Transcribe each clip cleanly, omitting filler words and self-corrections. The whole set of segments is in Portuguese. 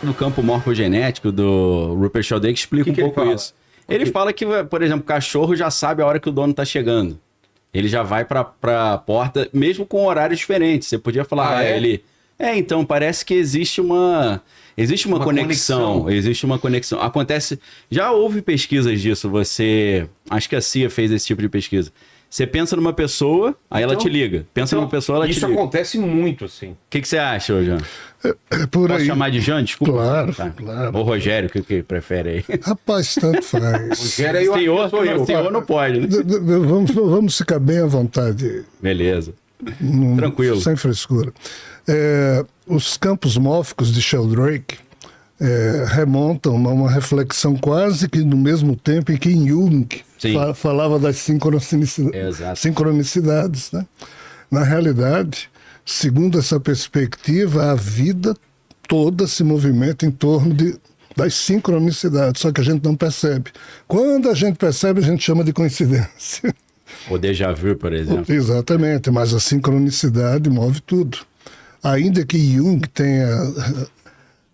do campo morfogenético do Rupert Sheldrake explica um pouco isso. Ele fala que, por exemplo, o cachorro já sabe a hora que o dono tá chegando. Ele já vai pra porta, mesmo com horários diferentes. Você podia falar, ele... então, parece que existe uma conexão. Existe uma conexão. Acontece... Já houve pesquisas disso, acho que a CIA fez esse tipo de pesquisa. Você pensa numa pessoa, aí ela te liga. Pensa numa pessoa, ela te liga. Isso acontece muito, assim. O que você acha, João? Posso chamar de Jean? Desculpa. Claro, tá. claro. Ou Rogério, o que prefere aí? Rapaz, tanto faz. Rogério, senhor não pode, né? Vamos ficar bem à vontade. Beleza. Tranquilo. Sem frescura. Os campos mórficos de Sheldrake remontam a uma reflexão quase que no mesmo tempo em que Jung falava das sincronicidades. Né? Na realidade, segundo essa perspectiva, a vida toda se movimenta em torno das sincronicidades, só que a gente não percebe. Quando a gente percebe, a gente chama de coincidência. O déjà vu, por exemplo. Exatamente, mas a sincronicidade move tudo. Ainda que Jung tenha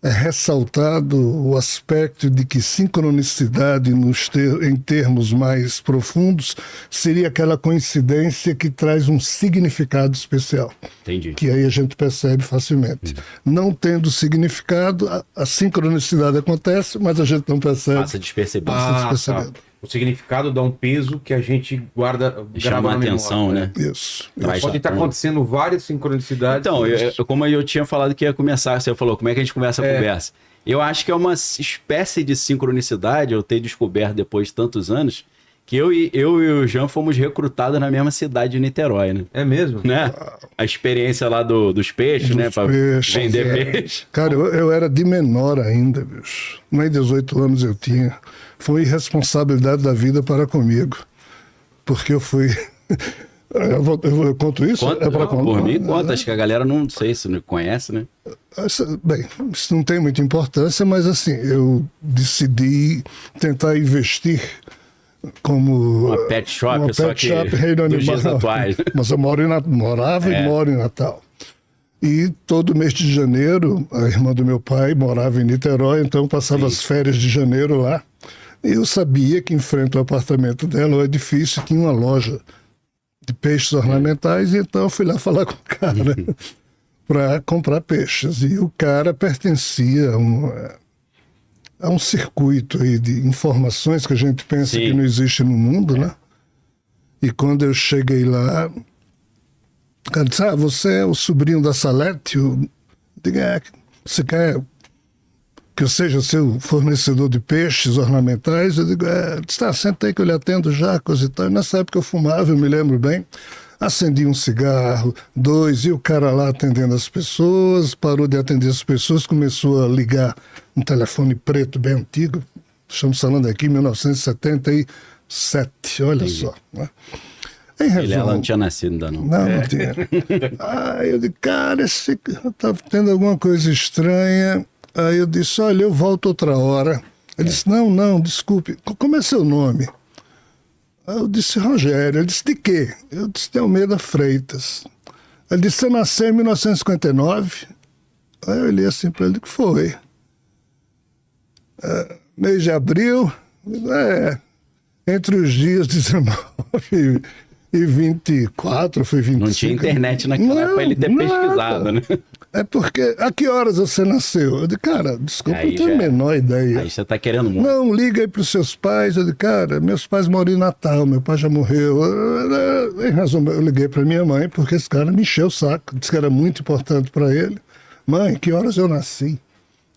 ressaltado o aspecto de que sincronicidade em termos mais profundos seria aquela coincidência que traz um significado especial. Entendi. Que aí a gente percebe facilmente. Não tendo significado, a sincronicidade acontece, mas a gente não percebe. Passa despercebido. Tá. O significado dá um peso que a gente grava na atenção, né? Isso. Pode estar acontecendo várias sincronicidades. Então, como eu tinha falado que ia começar, você falou, como é que a gente começa a conversa? Eu acho que é uma espécie de sincronicidade, eu ter descoberto depois de tantos anos, que eu e o Jean fomos recrutados na mesma cidade de Niterói, né? É mesmo? Né? A experiência lá dos peixes, né? Para vender peixe. Cara, eu era de menor ainda, bicho. Nem 18 anos eu tinha. Foi irresponsabilidade da vida para comigo. Porque eu fui... Eu conto isso? Por mim, conta. Acho que a galera não sei se não conhece, né? Bem, isso não tem muita importância, mas assim, eu decidi tentar investir como... Uma pet shop, só que dos dias atuais. Mas eu morava e moro em Natal. E todo mês de janeiro, a irmã do meu pai morava em Niterói, então eu passava as férias de janeiro lá. E eu sabia que em frente ao apartamento dela, o edifício, tinha uma loja de peixes ornamentais, e então eu fui lá falar com o cara para comprar peixes. E o cara pertencia a um circuito aí de informações que a gente pensa que não existe no mundo, né? E quando eu cheguei lá, o cara disse, você é o sobrinho da Salete? Eu digo, você quer que eu seja seu fornecedor de peixes ornamentais? Eu digo, senta aí que eu lhe atendo já, coisa e tal. E nessa época eu fumava, eu me lembro bem. Acendi um cigarro, 2, e o cara lá atendendo as pessoas, parou de atender as pessoas, começou a ligar um telefone preto bem antigo, estamos falando aqui 1977, olha só. Né? Em resumo, ela não tinha nascido ainda não. Não tinha. Eu disse, cara, tá tendo alguma coisa estranha. Aí eu disse, olha, eu volto outra hora. Ele disse, não, desculpe, como é seu nome? Eu disse, Rogério. Ele disse, de quê? Eu disse, de Almeida Freitas. Ele disse, você nasceu em 1959? Aí eu olhei assim para ele, o que foi? Mês de abril? Entre os dias 19 e 24, foi 25. Não tinha internet naquela época para ele ter pesquisado, né? É porque, a que horas você nasceu? Eu disse, cara, desculpa, não tenho a menor ideia. Aí você tá querendo muito. Não, liga aí pros seus pais. Eu disse, cara, meus pais moram em Natal, meu pai já morreu. Em resumo, eu liguei pra minha mãe, porque esse cara me encheu o saco, disse que era muito importante pra ele. Mãe, que horas eu nasci?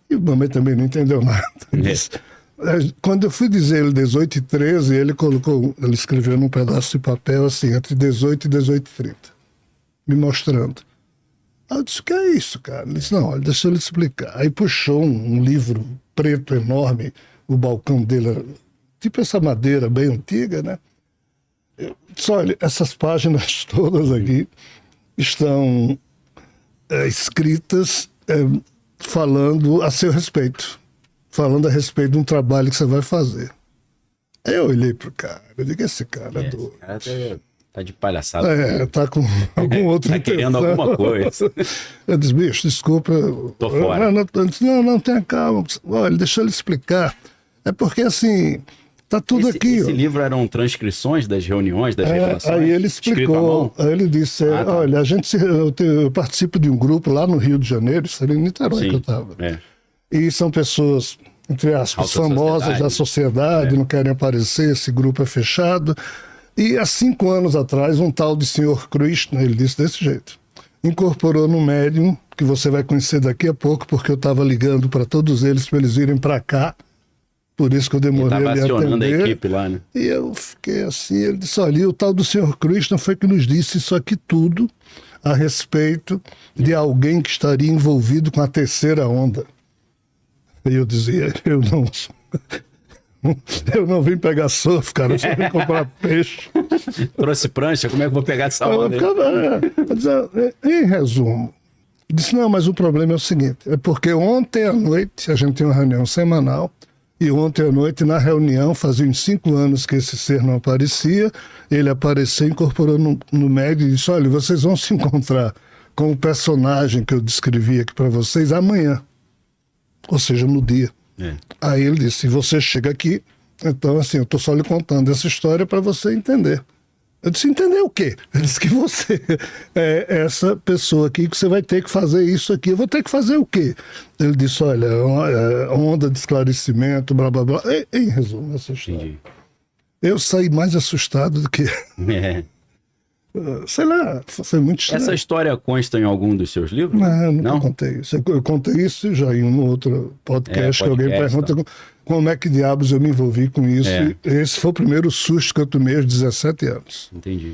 E a mamãe também não entendeu nada. Disse, quando eu fui dizer ele 18 e 13, ele escreveu num pedaço de papel assim, entre 18 e 18h30, me mostrando. Aí eu disse, o que é isso, cara? Ele disse, não, olha, deixa eu lhe explicar. Aí puxou um livro preto enorme, o balcão dele era tipo essa madeira bem antiga, né? Eu disse, olha, essas páginas todas aqui estão escritas falando a seu respeito, falando a respeito de um trabalho que você vai fazer. Aí eu olhei pro cara, eu digo, esse cara é doido. Tá de palhaçada. Tá com algum outro Tá querendo alguma coisa. Eu disse, bicho, desculpa. Tô fora. Não, tenha calma. Olha, deixa eu lhe explicar. É porque, assim, tá tudo aqui. Esse livro eram transcrições das reuniões, das revelações? Aí ele explicou, aí ele disse, tá. olha, eu participo de um grupo lá no Rio de Janeiro, isso era em Niterói que eu estava. E são pessoas, entre aspas, famosas da sociedade, não querem aparecer, esse grupo é fechado. E há 5 anos atrás, um tal de Sr. Krishna, ele disse desse jeito, incorporou no médium, que você vai conhecer daqui a pouco, porque eu estava ligando para todos eles, para eles virem para cá, por isso que eu demorei a me atender. A equipe lá, né? E eu fiquei assim, ele disse, olha, o tal do Sr. Krishna foi que nos disse isso aqui tudo a respeito de alguém que estaria envolvido com a terceira onda. E eu dizia, eu não vim pegar surf, cara, eu só vim comprar peixe. Trouxe prancha, como é que eu vou pegar essa onda? Em resumo, eu disse, não, mas o problema é o seguinte, é porque ontem à noite, a gente tem uma reunião semanal, e ontem à noite, na reunião, fazia uns 5 anos que esse ser não aparecia, ele apareceu, incorporou no médio e disse, olha, vocês vão se encontrar com o personagem que eu descrevi aqui para vocês amanhã, ou seja, no dia. Aí ele disse, se você chega aqui, então assim, eu estou só lhe contando essa história para você entender. Eu disse, entender o quê? Ele disse que você é essa pessoa aqui, que você vai ter que fazer isso aqui. Eu vou ter que fazer o quê? Ele disse, olha, onda de esclarecimento, blá, blá, blá. Em resumo, essa história. Entendi. Eu saí mais assustado do que... Sei lá, foi muito estranho. Essa história consta em algum dos seus livros? Não, nunca contei isso. Eu contei isso já em um outro podcast que alguém pergunta como é que diabos eu me envolvi com isso. Esse foi o primeiro susto que eu tomei aos 17 anos. Entendi.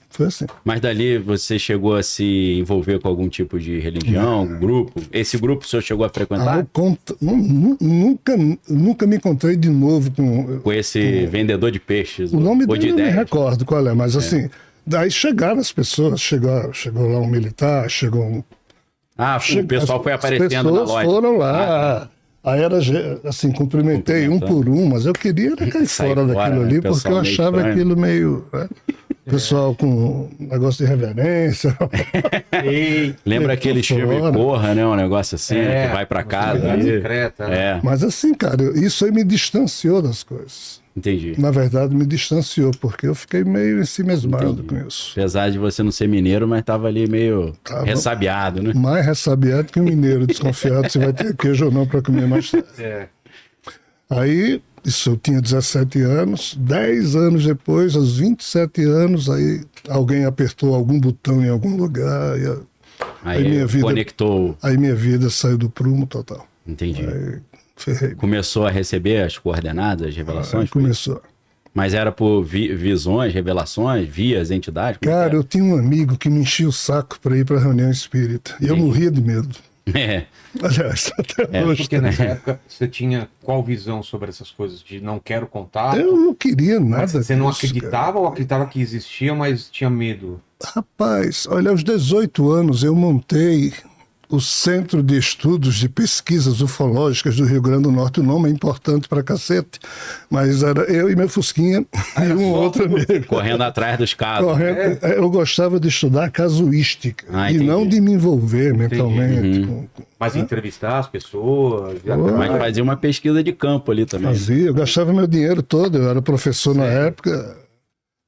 Foi assim. Mas dali você chegou a se envolver com algum tipo de religião, grupo? Esse grupo o senhor chegou a frequentar? Nunca me encontrei de novo com esse vendedor de peixes. O nome dele eu não me recordo qual é, mas assim... Daí chegaram as pessoas, chegou lá um militar, chegou um... o pessoal foi aparecendo na loja. As pessoas foram lá, aí era assim, cumprimentei um por um, mas eu queria cair fora daquilo ali, porque eu achava aquilo meio... Pessoal com negócio de reverência. Lembra aquele filme Corra, né? Um negócio assim, que vai pra casa. Mas assim, cara, isso aí me distanciou das coisas. Entendi. Na verdade, me distanciou, porque eu fiquei meio ensimesmado com isso. Apesar de você não ser mineiro, mas tava ali meio ressabiado, né? Mais ressabiado que um mineiro, desconfiado se vai ter queijo ou não para comer mais tarde. Aí, isso eu tinha 17 anos, 10 anos depois, aos 27 anos, aí alguém apertou algum botão em algum lugar. Aí minha vida conectou. Aí minha vida saiu do prumo total. Entendi. Aí, ferrei. Começou a receber as coordenadas, as revelações? Começou. Mas era por visões, revelações, via as entidades? Cara, eu tinha um amigo que me enchia o saco para ir para a reunião espírita. E eu morria de medo. Aliás, até hoje. Porque nessa época você tinha qual visão sobre essas coisas? De não quero contato? Eu não queria nada. Mas você não acreditava ou acreditava que existia, mas tinha medo? Rapaz, olha, aos 18 anos eu montei o Centro de Estudos de Pesquisas Ufológicas do Rio Grande do Norte. O nome é importante pra cacete, mas era eu e meu Fusquinha e um outro amigo. Correndo atrás dos casos. Eu gostava de estudar casuística e não de me envolver mentalmente. Mas entrevistar as pessoas? Mas fazia uma pesquisa de campo ali também. Fazia, eu gastava meu dinheiro todo, eu era professor na época.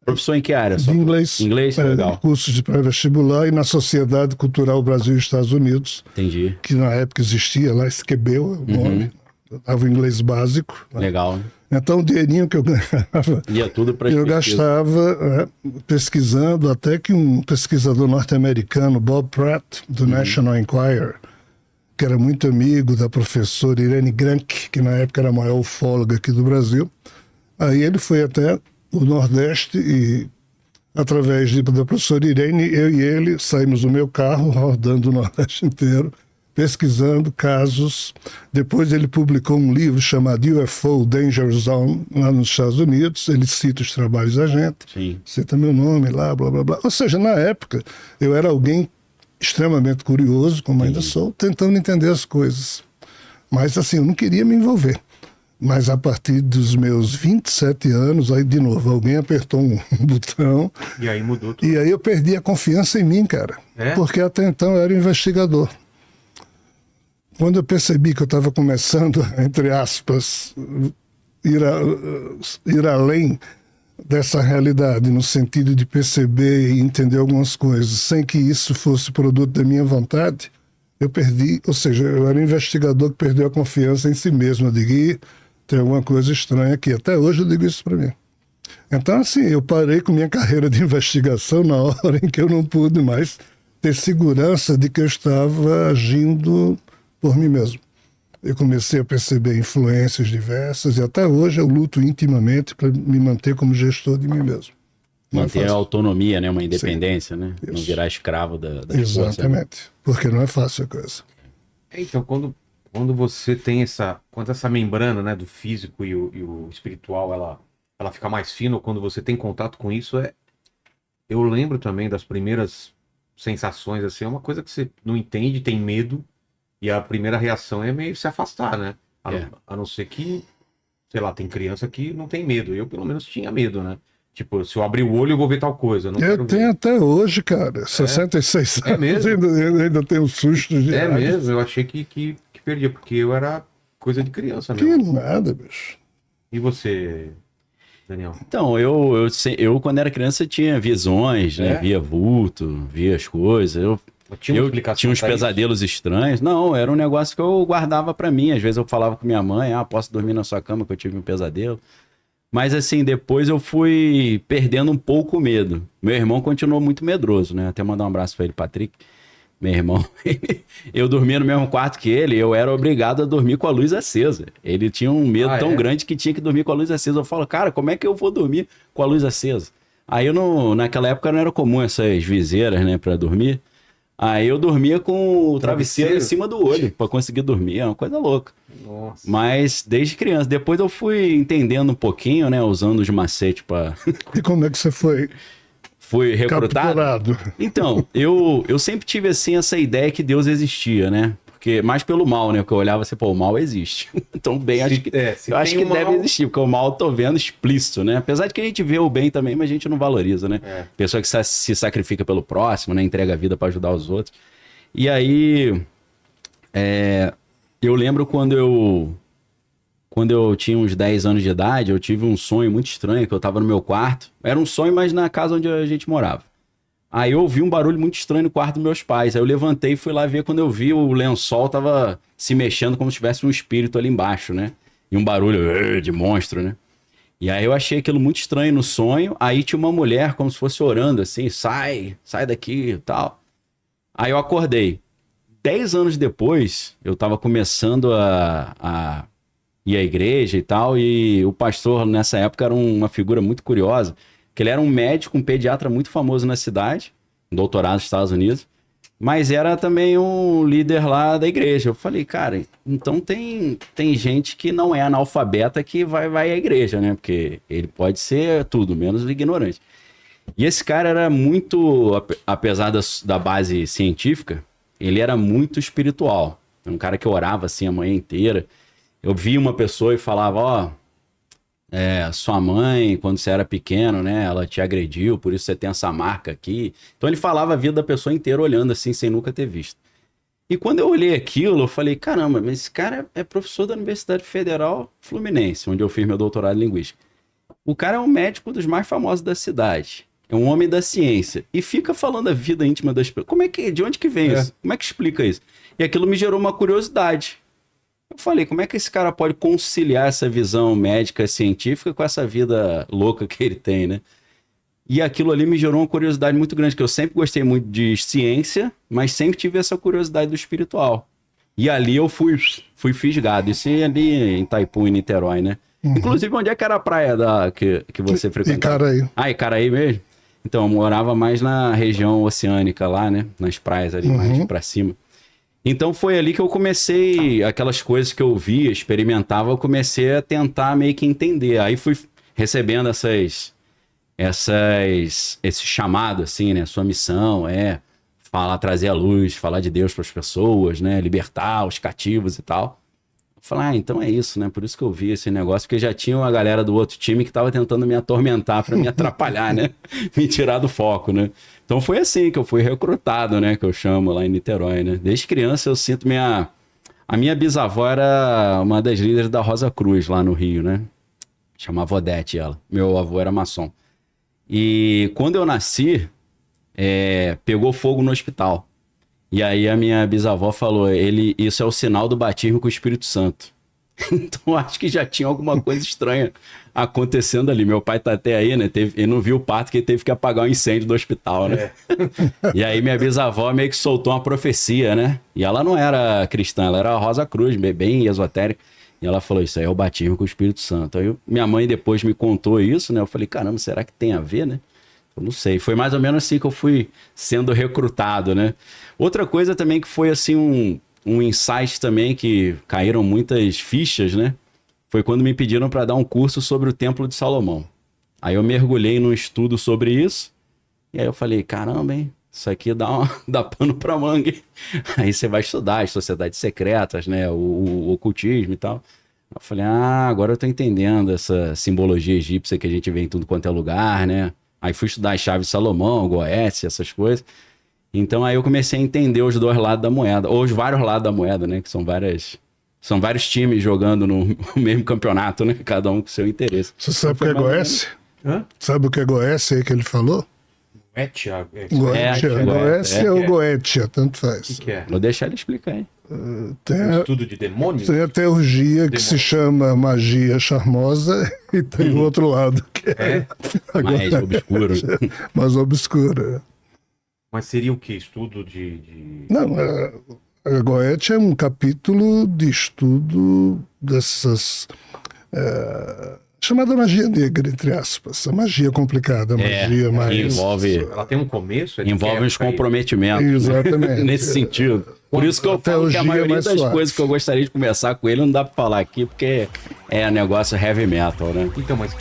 Professor em que área? De inglês. Inglês? Legal. Cursos de pré-vestibular e na Sociedade Cultural Brasil e Estados Unidos. Entendi. Que na época existia lá, Esquebeu o nome. Eu dava o inglês básico. Né? Legal. Né? Então o dinheirinho que eu ganhava, ia tudo para eu gastava pesquisando, até que um pesquisador norte-americano, Bob Pratt, do National Enquirer, que era muito amigo da professora Irene Grank, que na época era a maior ufóloga aqui do Brasil, aí ele foi até o Nordeste e, através da professora Irene, eu e ele saímos do meu carro, rodando o Nordeste inteiro, pesquisando casos. Depois ele publicou um livro chamado UFO Danger Zone, lá nos Estados Unidos. Ele cita os trabalhos da gente, cita meu nome lá, blá, blá, blá. Ou seja, na época, eu era alguém extremamente curioso, como ainda sou, tentando entender as coisas. Mas, assim, eu não queria me envolver. Mas a partir dos meus 27 anos, aí de novo, alguém apertou um botão. E aí mudou tudo. E aí eu perdi a confiança em mim, cara. É? Porque até então eu era investigador. Quando eu percebi que eu estava começando, entre aspas, ir além dessa realidade, no sentido de perceber e entender algumas coisas, sem que isso fosse produto da minha vontade, eu perdi, ou seja, eu era um investigador que perdeu a confiança em si mesmo. Eu digo, "Ih, tem alguma coisa estranha aqui." Até hoje eu digo isso para mim. Então, assim, eu parei com minha carreira de investigação na hora em que eu não pude mais ter segurança de que eu estava agindo por mim mesmo. Eu comecei a perceber influências diversas e até hoje eu luto intimamente para me manter como gestor de mim mesmo. Manter a autonomia, né? Uma independência, né? Isso. Não virar escravo da Exatamente. força, né? Porque não é fácil a coisa. Então, quando você tem quando essa membrana, né, do físico e o espiritual, ela fica mais fina, ou quando você tem contato com isso, eu lembro também das primeiras sensações, assim, é uma coisa que você não entende, tem medo, e a primeira reação é meio se afastar, né? A não ser que, sei lá, tem criança que não tem medo. Eu, pelo menos, tinha medo, né? Tipo, se eu abrir o olho, eu vou ver tal coisa. Eu tenho até hoje, cara, 66 anos. É mesmo? Ainda tenho susto de mesmo, eu achei que perdia, porque eu era coisa de criança Que mesmo. nada, bicho. E você, Daniel? Então, eu quando era criança tinha visões, né? Via vulto, via as coisas. Eu tinha uns pesadelos estranhos. Não, era um negócio que eu guardava pra mim. Às vezes eu falava com minha mãe, posso dormir na sua cama que eu tive um pesadelo. Mas assim, depois eu fui perdendo um pouco o medo. Meu irmão continuou muito medroso, né? Até mandar um abraço pra ele, Patrick. Meu irmão, eu dormia no mesmo quarto que ele, eu era obrigado a dormir com a luz acesa. Ele tinha um medo tão grande que tinha que dormir com a luz acesa. Eu falo, cara, como é que eu vou dormir com a luz acesa? Aí naquela época não era comum essas viseiras, né, pra dormir. Aí eu dormia com o travesseiro em cima do olho pra conseguir dormir. É uma coisa louca. Nossa. Mas desde criança. Depois eu fui entendendo um pouquinho, né? Usando os macetes pra... E como é que você foi Fui recrutado? capturado? Então, eu sempre tive assim essa ideia que Deus existia, né? Porque mais pelo mal, né? Porque eu olhava assim, pô, o mal existe. Então, bem, acho que deve existir, porque o mal eu tô vendo explícito, né? Apesar de que a gente vê o bem também, mas a gente não valoriza, né? Pessoa que se sacrifica pelo próximo, né? Entrega a vida para ajudar os outros. E aí, eu lembro quando eu tinha uns 10 anos de idade, eu tive um sonho muito estranho, que eu tava no meu quarto. Era um sonho, mas na casa onde a gente morava. Aí eu ouvi um barulho muito estranho no quarto dos meus pais. Aí eu levantei e fui lá ver. Quando eu vi, o lençol tava se mexendo como se tivesse um espírito ali embaixo, né? E um barulho de monstro, né? E aí eu achei aquilo muito estranho no sonho. Aí tinha uma mulher como se fosse orando assim, sai daqui e tal. Aí eu acordei. 10 anos depois, eu tava começando a ir à igreja e tal. E o pastor nessa época era uma figura muito curiosa. Que ele era um médico, um pediatra muito famoso na cidade, doutorado nos Estados Unidos, mas era também um líder lá da igreja. Eu falei, cara, então tem gente que não é analfabeta que vai à igreja, né? Porque ele pode ser tudo, menos ignorante. E esse cara era muito, apesar da base científica, ele era muito espiritual. Era um cara que orava assim a manhã inteira. Eu via uma pessoa e falava, sua mãe, quando você era pequeno, né, ela te agrediu, por isso você tem essa marca aqui. Então ele falava a vida da pessoa inteira olhando assim, sem nunca ter visto. E quando eu olhei aquilo, eu falei, caramba, mas esse cara é professor da Universidade Federal Fluminense, onde eu fiz meu doutorado em Linguística. O cara é um médico dos mais famosos da cidade. É um homem da ciência. E fica falando a vida íntima das pessoas. De onde que vem isso? Como é que explica isso? E aquilo me gerou uma curiosidade. Eu falei, como é que esse cara pode conciliar essa visão médica científica com essa vida louca que ele tem, né? E aquilo ali me gerou uma curiosidade muito grande, que eu sempre gostei muito de ciência, mas sempre tive essa curiosidade do espiritual. E ali eu fui fisgado. Isso ali em Itaipu, em Niterói, né? Uhum. Inclusive, onde é que era a praia que você frequentava? Icaraí. Icaraí mesmo? Então, eu morava mais na região oceânica lá, né? Nas praias ali, mais pra cima. Então foi ali que eu comecei, aquelas coisas que eu via, experimentava, eu comecei a tentar meio que entender. Aí fui recebendo esse chamado, assim, né? Sua missão é trazer a luz, falar de Deus para as pessoas, né? Libertar os cativos e tal. Falei, então é isso, né? Por isso que eu vi esse negócio, porque já tinha uma galera do outro time que tava tentando me atormentar para me atrapalhar, né? Me tirar do foco, né? Então foi assim que eu fui recrutado, né? Que eu chamo lá em Niterói, né? Desde criança eu sinto a minha bisavó era uma das líderes da Rosa Cruz lá no Rio, né? Chamava Odete ela. Meu avô era maçom. E quando eu nasci, pegou fogo no hospital. E aí a minha bisavó falou, isso é o sinal do batismo com o Espírito Santo. Então acho que já tinha alguma coisa estranha acontecendo ali. Meu pai tá até aí, né? Ele não viu o parto, que ele teve que apagar o incêndio do hospital, né? E aí minha bisavó meio que soltou uma profecia, né? E ela não era cristã, ela era Rosa Cruz, bem esotérica. E ela falou, isso aí é o batismo com o Espírito Santo. Aí minha mãe depois me contou isso, né? Eu falei, caramba, será que tem a ver, né? Eu não sei. Foi mais ou menos assim que eu fui sendo recrutado, né? Outra coisa também que foi assim um insight também, que caíram muitas fichas, né? Foi quando me pediram para dar um curso sobre o Templo de Salomão. Aí eu mergulhei num estudo sobre isso. E aí eu falei, caramba, hein? Isso aqui dá pano pra manga, hein? Aí você vai estudar as sociedades secretas, né? O ocultismo e tal. Eu falei, agora eu tô entendendo essa simbologia egípcia que a gente vê em tudo quanto é lugar, né? Aí fui estudar as chaves de Salomão, Goécia, essas coisas. Então aí eu comecei a entender os dois lados da moeda, ou os vários lados da moeda, né? Que são vários times jogando no mesmo campeonato, né? Cada um com seu interesse. Você sabe o que é Goécia? Sabe o que é Goécia aí que ele falou? Goetia. Goécia ou Goetia, tanto faz. O que é? Vou deixar ele explicar aí. Um estudo de demônios? Tem a teurgia que se chama magia charmosa e tem o outro lado que é mais obscuro. Mais obscura. Mas seria o quê? Estudo de... Não, a Goetia é um capítulo de estudo dessas... chamada magia negra, entre aspas. A magia complicada, a magia mais... Ela tem um começo? Envolve uns comprometimentos. Exatamente. Nesse sentido. Por isso que eu falo que a maioria das coisas que eu gostaria de conversar com ele não dá pra falar aqui, porque é negócio heavy metal, né? Então, mas